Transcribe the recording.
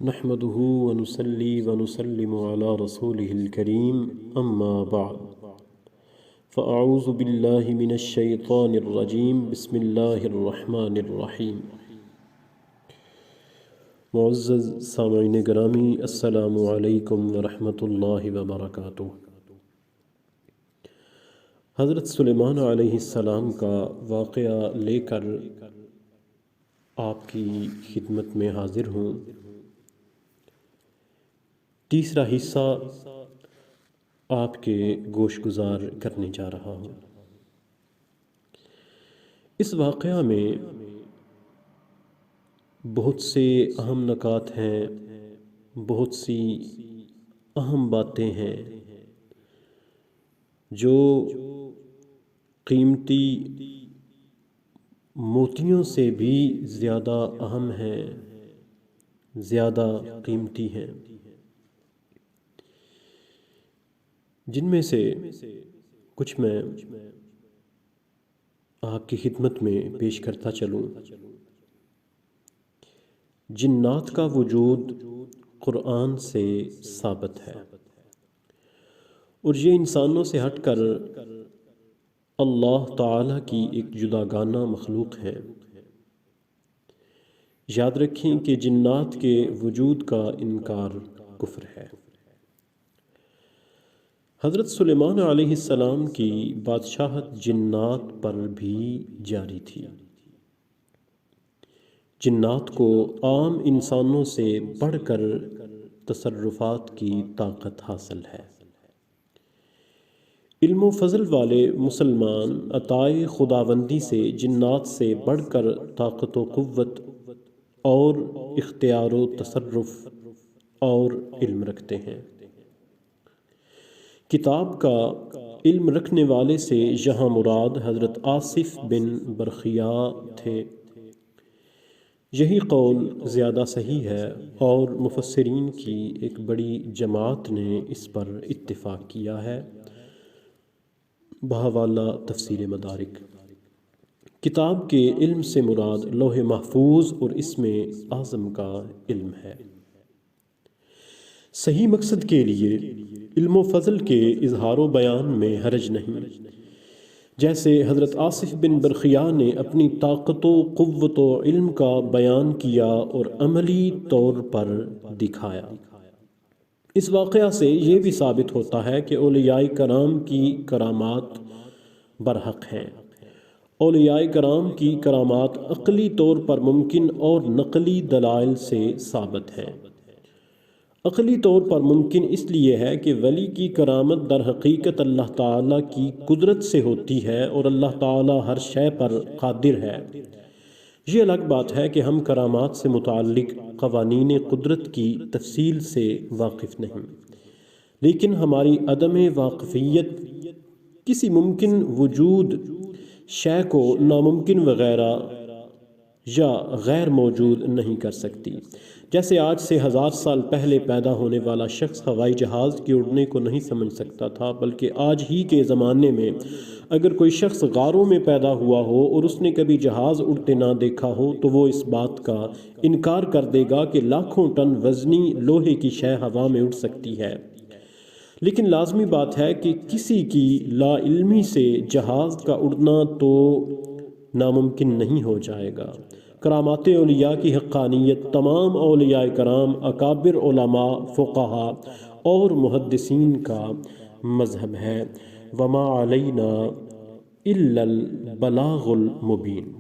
نحمده ونصلي ونسلم على رسوله الكريم أما بعد فأعوذ بالله من الشيطان الرجيم بسم الله الرحمن الرحيم۔ معزز سامعین گرامی، السلام علیکم ورحمۃ اللہ وبرکاتہ۔ حضرت سلیمان علیہ السلام کا واقعہ لے کر آپ کی خدمت میں حاضر ہوں۔ تیسرا حصہ آپ کے گوش گزار کرنے جا رہا ہوں۔ اس واقعہ میں بہت سے اہم نکات ہیں، بہت سی اہم باتیں ہیں جو قیمتی موتیوں سے بھی زیادہ اہم ہیں، زیادہ قیمتی ہیں، جن میں سے کچھ میں آپ کی خدمت میں پیش کرتا چلوں۔ جنات کا وجود قرآن سے ثابت ہے، اور یہ انسانوں سے ہٹ کر اللہ تعالیٰ کی ایک جداگانہ مخلوق ہے۔ یاد رکھیں کہ جنات کے وجود کا انکار کفر ہے۔ حضرت سلیمان علیہ السلام کی بادشاہت جنات پر بھی جاری تھی۔ جنات کو عام انسانوں سے بڑھ کر تصرفات کی طاقت حاصل ہے۔ علم و فضل والے مسلمان عطائے خداوندی سے جنات سے بڑھ کر طاقت و قوت اور اختیار و تصرف اور علم رکھتے ہیں۔ کتاب کا علم رکھنے والے سے یہاں مراد حضرت آصف بن برخیا تھے۔ یہی قول زیادہ صحیح ہے، اور مفسرین کی ایک بڑی جماعت نے اس پر اتفاق کیا ہے بحوالہ تفسیر مدارک۔ کتاب کے علم سے مراد لوح محفوظ اور اسم اعظم کا علم ہے۔ صحیح مقصد کے لیے علم و فضل کے اظہار و بیان میں حرج نہیں، جیسے حضرت آصف بن برخیا نے اپنی طاقت و قوت و علم کا بیان کیا اور عملی طور پر دکھایا۔ اس واقعہ سے یہ بھی ثابت ہوتا ہے کہ اولیاء کرام کی کرامات برحق ہیں۔ اولیاء کرام کی کرامات عقلی طور پر ممکن اور نقلی دلائل سے ثابت ہیں۔ عقلی طور پر ممکن اس لیے ہے کہ ولی کی کرامت در حقیقت اللہ تعالیٰ کی قدرت سے ہوتی ہے، اور اللہ تعالیٰ ہر شے پر قادر ہے۔ یہ الگ بات ہے کہ ہم کرامات سے متعلق قوانین قدرت کی تفصیل سے واقف نہیں، لیکن ہماری عدم واقفیت کسی ممکن وجود شے کو ناممکن وغیرہ یا غیر موجود نہیں کر سکتی۔ جیسے آج سے 1000 سال پہلے پیدا ہونے والا شخص ہوائی جہاز کے اڑنے کو نہیں سمجھ سکتا تھا، بلکہ آج ہی کے زمانے میں اگر کوئی شخص غاروں میں پیدا ہوا ہو اور اس نے کبھی جہاز اڑتے نہ دیکھا ہو تو وہ اس بات کا انکار کر دے گا کہ لاکھوں ٹن وزنی لوہے کی شے ہوا میں اڑ سکتی ہے۔ لیکن لازمی بات ہے کہ کسی کی لا علمی سے جہاز کا اڑنا تو ناممکن نہیں ہو جائے گا۔ کرامات اولیاء کی حقانیت تمام اولیاء کرام، اکابر علماء، فقہاء اور محدثین کا مذہب ہے۔ وما علینا الا البلاغ المبین۔